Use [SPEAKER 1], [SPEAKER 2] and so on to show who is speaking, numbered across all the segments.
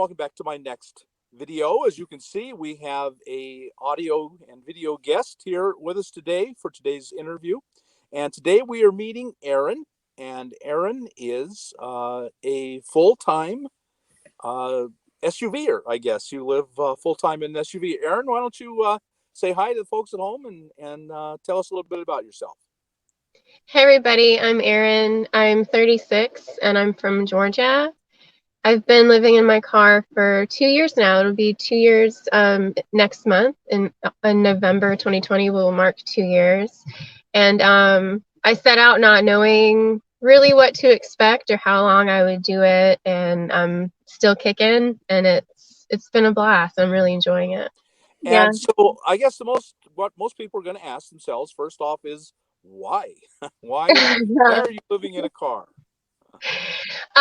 [SPEAKER 1] Welcome back to my next video. As you can see, we have a audio and video guest here with us today for today's interview. And today we are meeting Errin, and Errin is a full-time SUVer, I guess. You live full-time in an SUV. Errin, why don't you say hi to the folks at home and tell us a little bit about yourself.
[SPEAKER 2] Hey everybody, I'm Errin. I'm 36 and I'm from Georgia. I've been living in my car for 2 years now. It'll be 2 years next month. In November 2020 will mark 2 years. And I set out not knowing really what to expect or how long I would do it. And I'm still kicking, and it's been a blast. I'm really enjoying it. Yeah.
[SPEAKER 1] And so I guess what most people are going to ask themselves first off is why? Why are you living in a car?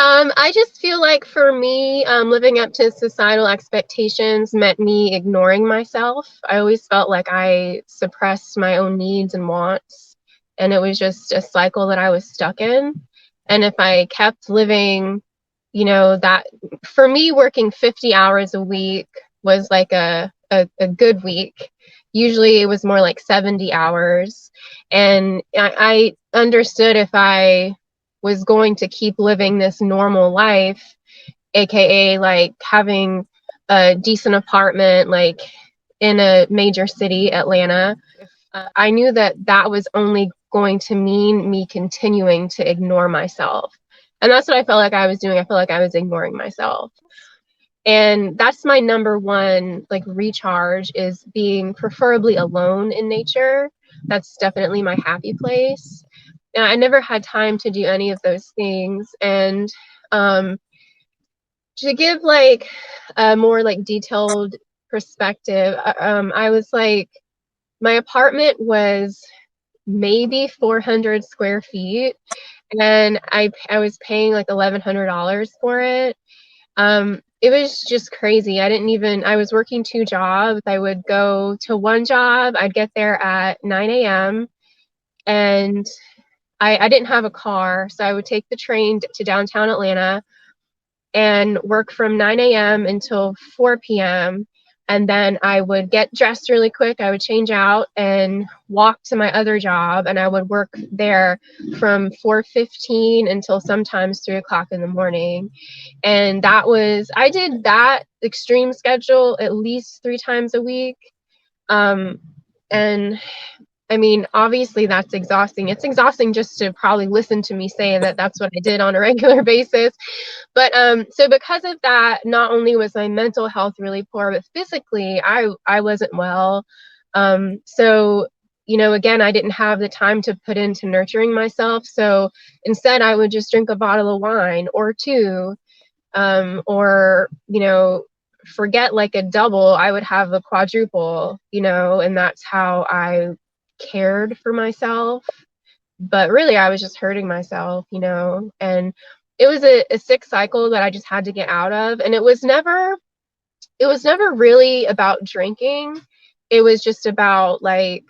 [SPEAKER 2] I just feel like for me, living up to societal expectations meant me ignoring myself. I always felt like I suppressed my own needs and wants, and it was just a cycle that I was stuck in. And if I kept living, that for me, working 50 hours a week was like a good week. Usually it was more like 70 hours. And I understood if I was going to keep living this normal life, aka like having a decent apartment like in a major city, Atlanta, I knew that that was only going to mean me continuing to ignore myself. And that's what I felt like I was doing. I felt like I was ignoring myself. And that's my number one like recharge, is being preferably alone in nature. That's definitely my happy place. And I never had time to do any of those things. And to give like a more like detailed perspective, I was like, my apartment was maybe 400 square feet, and I was paying like $1,100 for it. It was just crazy. I was working 2 jobs. I would go to one job, I'd get there at 9 a.m. and I didn't have a car, so I would take the train to downtown Atlanta and work from 9 a.m. until 4 p.m. And then I would get dressed really quick. I would change out and walk to my other job, and I would work there from 4:15 until sometimes 3 o'clock in the morning. And I did that extreme schedule at least 3 times a week. And I mean, obviously that's exhausting. It's exhausting just to probably listen to me say that that's what I did on a regular basis. But so because of that, not only was my mental health really poor, but physically I wasn't well. So, again, I didn't have the time to put into nurturing myself. So instead I would just drink a bottle of wine or two, or, forget like a double, I would have a quadruple, and that's how I cared for myself. But really I was just hurting myself, and it was a sick cycle that I just had to get out of. And it was never really about drinking. It was just about like,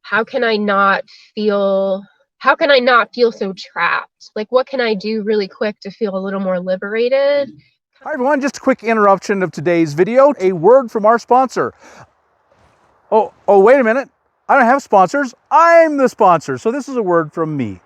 [SPEAKER 2] how can I not feel so trapped? Like, what can I do really quick to feel a little more liberated?
[SPEAKER 1] Hi everyone, just a quick interruption of today's video. A word from our sponsor. Oh, wait a minute. I don't have sponsors. I'm the sponsor. So this is a word from me.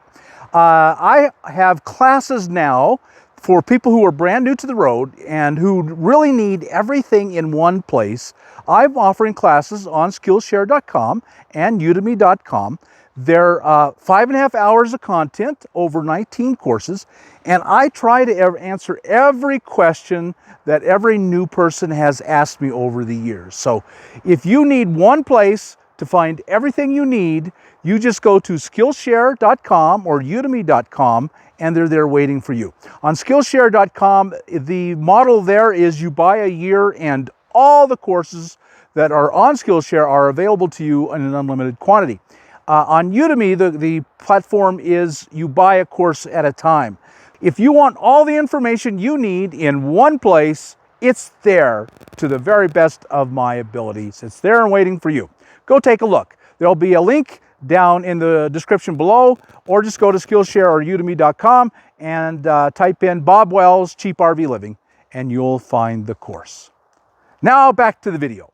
[SPEAKER 1] I have classes now for people who are brand new to the road and who really need everything in one place. I'm offering classes on Skillshare.com and Udemy.com. They're 5.5 hours of content over 19 courses, and I try to answer every question that every new person has asked me over the years. So if you need one place to find everything you need, you just go to Skillshare.com or Udemy.com, and they're there waiting for you. On Skillshare.com, the model there is you buy a year and all the courses that are on Skillshare are available to you in an unlimited quantity. On Udemy, the platform is you buy a course at a time. If you want all the information you need in one place, it's there to the very best of my abilities. It's there and waiting for you. Go take a look. There'll be a link down in the description below, or just go to Skillshare or Udemy.com and type in Bob Wells Cheap RV Living, and you'll find the course. Now back to the video.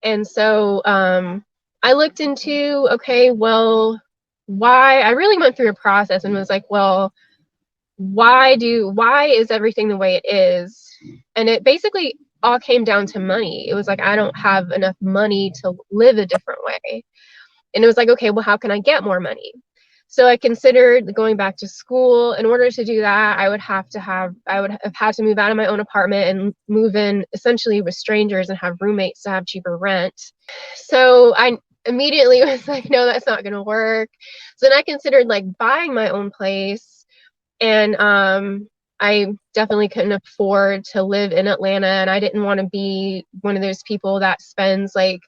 [SPEAKER 2] And so I looked into, okay, well, why? I really went through a process and was like, well, why is everything the way it is? And it basically all came down to money. It was like, I don't have enough money to live a different way. And it was like, okay, well, how can I get more money? So I considered going back to school. In order to do that, I would have had to move out of my own apartment and move in essentially with strangers and have roommates to have cheaper rent. So I immediately was like, no, that's not going to work. So then I considered like buying my own place, and I definitely couldn't afford to live in Atlanta, and I didn't want to be one of those people that spends like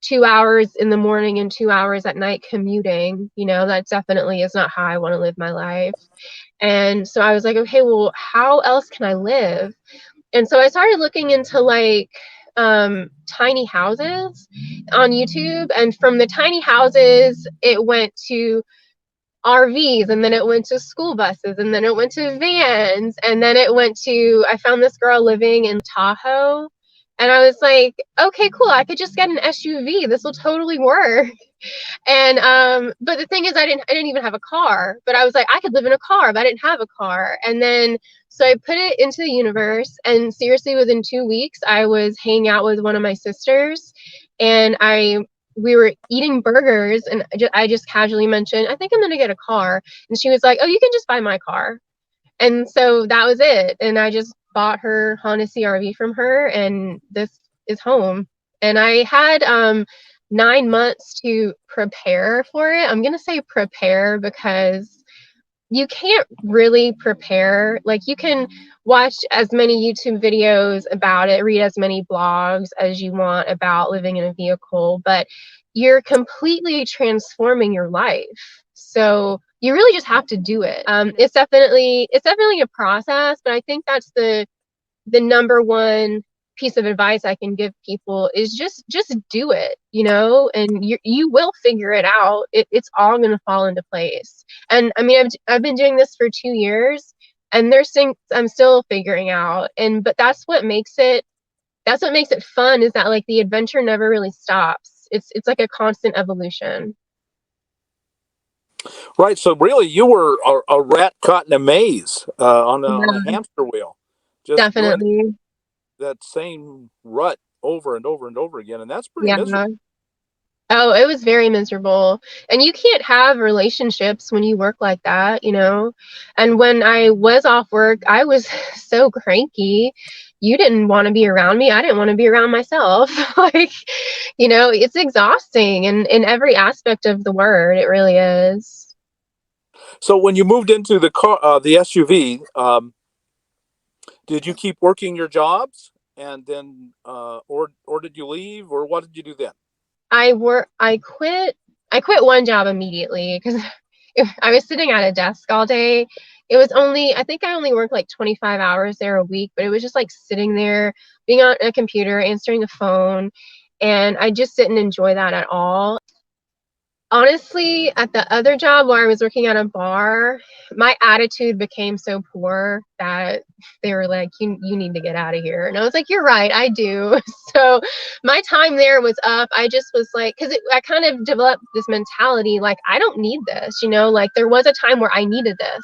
[SPEAKER 2] 2 hours in the morning and 2 hours at night commuting. You know, that definitely is not how I want to live my life. And so I was like, okay, well, how else can I live? And so I started looking into like tiny houses on YouTube. And from the tiny houses, it went to RVs, and then it went to school buses, and then it went to vans, and then it went to, I found this girl living in Tahoe, and I was like, okay, cool, I could just get an SUV. This will totally work. And but the thing is, I didn't even have a car, but I was like, I could live in a car, but I didn't have a car. And then so I put it into the universe, and seriously, within 2 weeks, I was hanging out with one of my sisters, and we were eating burgers, and I just casually mentioned, I think I'm gonna get a car, and she was like, oh, you can just buy my car. And so that was it, and I just bought her Honda CRV from her, and this is home. And I had 9 months to prepare for it. I'm gonna say prepare because you can't really prepare. Like, you can watch as many YouTube videos about it, read as many blogs as you want about living in a vehicle, but you're completely transforming your life. So you really just have to do it. It's definitely a process, but I think that's the number one piece of advice I can give people is just do it, you know, and you will figure it out. It's all going to fall into place. And I mean, I've been doing this for 2 years, and there's things I'm still figuring out. And but that's what makes it fun, is that like the adventure never really stops. It's like a constant evolution.
[SPEAKER 3] Right. So really, you were a rat caught in a maze on a
[SPEAKER 2] Yeah,
[SPEAKER 3] hamster wheel, just doing
[SPEAKER 2] definitely.
[SPEAKER 3] that same rut over and over and over again, and that's pretty
[SPEAKER 2] Yeah.
[SPEAKER 3] miserable.
[SPEAKER 2] Oh, it was very miserable. And you can't have relationships when you work like that, you know? And when I was off work, I was so cranky. You didn't want to be around me. I didn't want to be around myself. Like, it's exhausting in every aspect of the word. It really is.
[SPEAKER 3] So when you moved into the SUV, did you keep working your jobs, and then, or did you leave, or what did you do then?
[SPEAKER 2] I quit one job immediately because I was sitting at a desk all day. I think I only worked like 25 hours there a week, but it was just like sitting there, being on a computer, answering the phone, and I just didn't enjoy that at all. Honestly, at the other job where I was working at a bar, my attitude became so poor that they were like, you need to get out of here. And I was like, you're right, I do. So my time there was up. I just was like, because I kind of developed this mentality like, I don't need this, like there was a time where I needed this.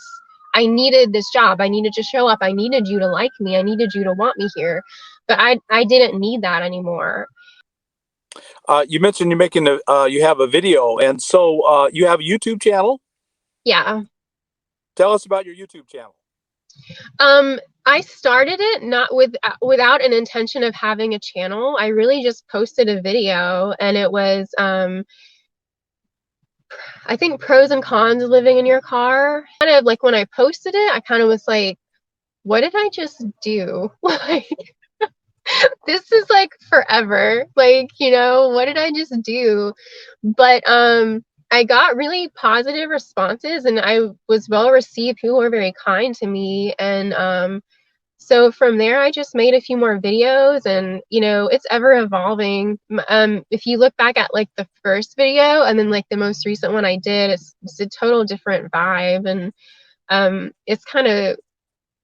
[SPEAKER 2] I needed this job. I needed to show up. I needed you to like me. I needed you to want me here. But I didn't need that anymore.
[SPEAKER 3] You mentioned you have a video, and so you have a YouTube channel.
[SPEAKER 2] Yeah.
[SPEAKER 3] Tell us about your YouTube channel.
[SPEAKER 2] I started it not without an intention of having a channel. I really just posted a video, and it was I think pros and cons of living in your car. Kind of like when I posted it, I kind of was like, what did I just do? Like, this is like forever. Like, what did I just do? But I got really positive responses, and I was well received. People were very kind to me, and so from there, I just made a few more videos, and it's ever evolving. If you look back at like the first video and then like the most recent one I did, it's a total different vibe, and it's kind of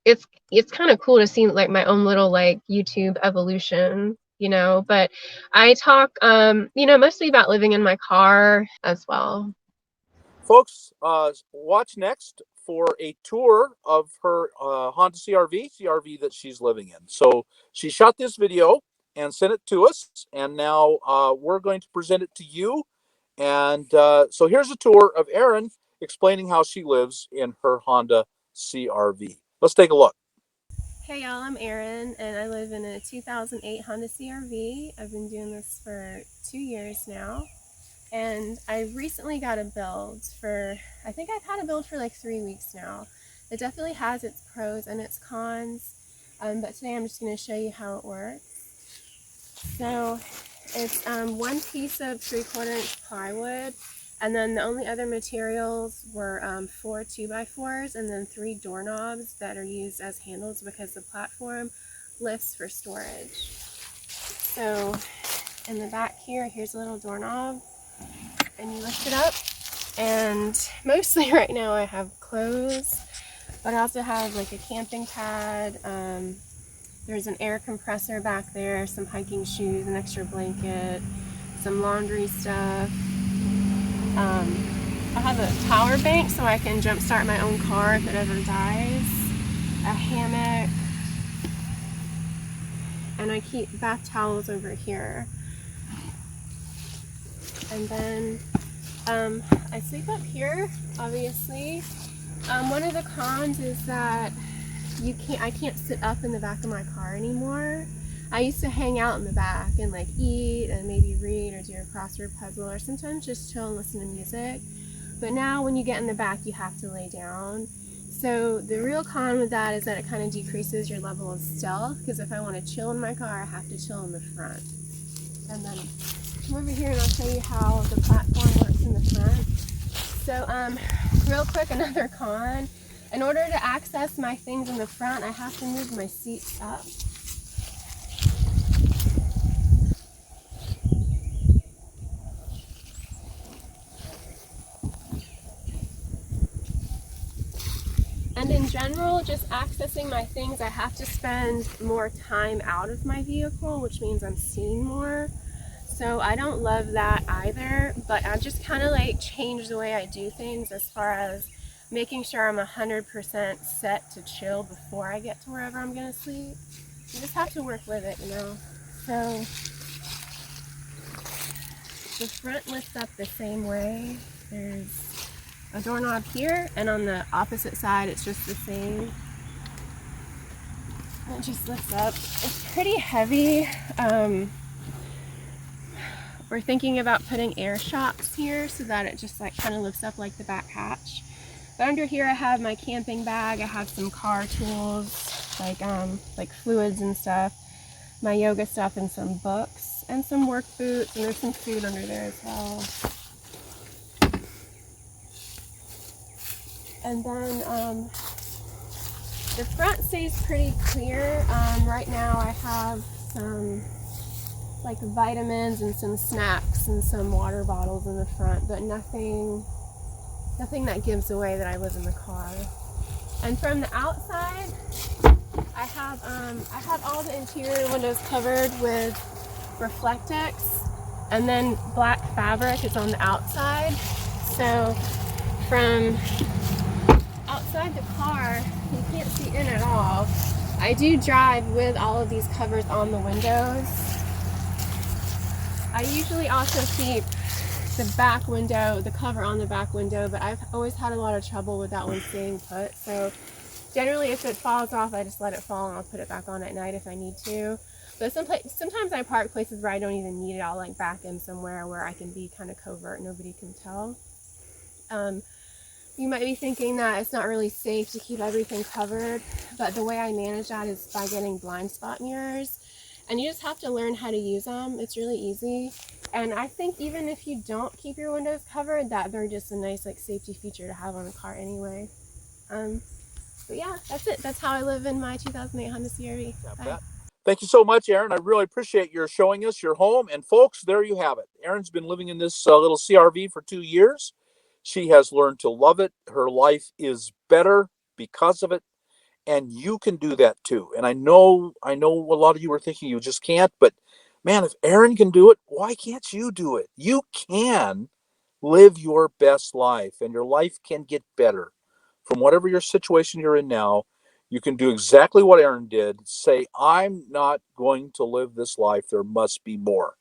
[SPEAKER 2] it's kind of cool to see like my own little like YouTube evolution, you know. But I talk, you know, mostly about living in my car as well.
[SPEAKER 3] Folks, watch next for a tour of her Honda CRV that she's living in. So she shot this video and sent it to us, and now we're going to present it to you. And so here's a tour of Errin explaining how she lives in her Honda CRV. Let's take a look.
[SPEAKER 2] Hey y'all, I'm Errin and I live in a 2008 Honda CRV. I've been doing this for 2 years now. And I recently got a build for, I think I've had a build for like 3 weeks now. It definitely has its pros and its cons, but today I'm just going to show you how it works. So it's one piece of 3/4 inch plywood, and then the only other materials were 4 2x4s and then 3 doorknobs that are used as handles because the platform lifts for storage. So in the back here, here's a little doorknob, and you lift it up, and mostly right now I have clothes, but I also have like a camping pad. There's an air compressor back there, some hiking shoes, an extra blanket, some laundry stuff. I have a power bank so I can jump start my own car if it ever dies, a hammock, and I keep bath towels over here. And then I sleep up here, obviously. One of the cons is that I can't sit up in the back of my car anymore. I used to hang out in the back and like eat and maybe read or do a crossword puzzle or sometimes just chill and listen to music. But now when you get in the back, you have to lay down. So the real con with that is that it kind of decreases your level of stealth, because if I want to chill in my car, I have to chill in the front. And then come over here and I'll show you how the platform works in the front. So real quick, another con. In order to access my things in the front, I have to move my seats up. And in general, just accessing my things, I have to spend more time out of my vehicle, which means I'm seeing more. So I don't love that either, but I just kind of like change the way I do things as far as making sure I'm 100% set to chill before I get to wherever I'm gonna sleep. You just have to work with it, you know. So the front lifts up the same way. There's a doorknob here, and on the opposite side it's just the same. And it just lifts up. It's pretty heavy. We're thinking about putting air shocks here so that it just like kind of lifts up like the back hatch. But under here I have my camping bag. I have some car tools like fluids and stuff, my yoga stuff, and some books and some work boots, and there's some food under there as well. And then the front stays pretty clear. Right now I have some like vitamins and some snacks and some water bottles in the front, but nothing that gives away that I live in the car. And from the outside, I have all the interior windows covered with Reflectex, and then black fabric is on the outside. So from outside the car, you can't see in at all. I do drive with all of these covers on the windows. I usually also keep the back window, the cover on the back window, but I've always had a lot of trouble with that one staying put. So generally if it falls off, I just let it fall and I'll put it back on at night if I need to. But sometimes I park places where I don't even need it. I'll like back in somewhere where I can be kind of covert, nobody can tell. You might be thinking that it's not really safe to keep everything covered, but the way I manage that is by getting blind spot mirrors. And you just have to learn how to use them. It's really easy. And I think even if you don't keep your windows covered, that they're just a nice like safety feature to have on a car anyway. But yeah, that's it. That's how I live in my 2008 Honda CRV.
[SPEAKER 3] Thank you so much, Errin. I really appreciate your showing us your home. And folks, there you have it. Erin's been living in this little CRV for 2 years. She has learned to love it. Her life is better because of it. and you can do that too. And I know a lot of you are thinking you just can't, but man, if Errin can do it, why can't you do it? You can live your best life, and your life can get better from whatever your situation you're in now. You can do exactly what Errin did. Say, I'm not going to live this life. There must be more.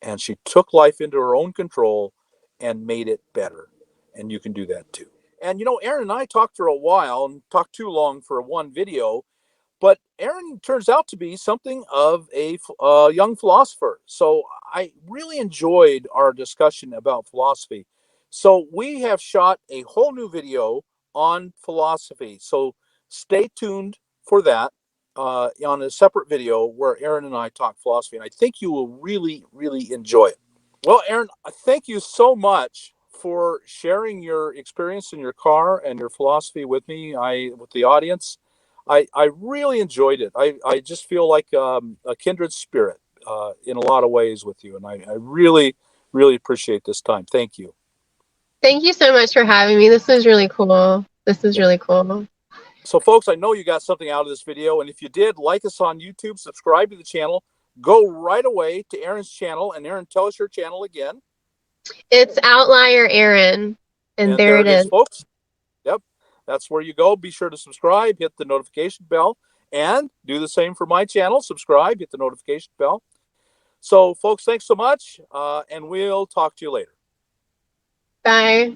[SPEAKER 3] And she took life into her own control and made it better. And you can do that too. And Errin and I talked for a while and talked too long for one video, but Errin turns out to be something of a young philosopher. So I really enjoyed our discussion about philosophy. So we have shot a whole new video on philosophy. So stay tuned for that on a separate video where Errin and I talk philosophy. And I think you will really, really enjoy it. Well, Errin, thank you so much for sharing your experience in your car and your philosophy with me, with the audience. I really enjoyed it. I just feel like a kindred spirit in a lot of ways with you. And I really, really appreciate this time. Thank you.
[SPEAKER 2] Thank you so much for having me. This is really cool. This is
[SPEAKER 3] Yeah.
[SPEAKER 2] really cool.
[SPEAKER 3] So, folks, I know you got something out of this video. And if you did, like us on YouTube, subscribe to the channel, go right away to Errin's channel. And Errin, tell us your channel again.
[SPEAKER 2] It's Outlier Errin, and
[SPEAKER 3] And
[SPEAKER 2] there
[SPEAKER 3] there
[SPEAKER 2] it
[SPEAKER 3] it is,
[SPEAKER 2] is.
[SPEAKER 3] folks. Yep. That's where you go. Be sure to subscribe, hit the notification bell, and do the same for my channel. Subscribe, hit the notification bell. So, folks, thanks so much, and we'll talk to you later.
[SPEAKER 2] Bye.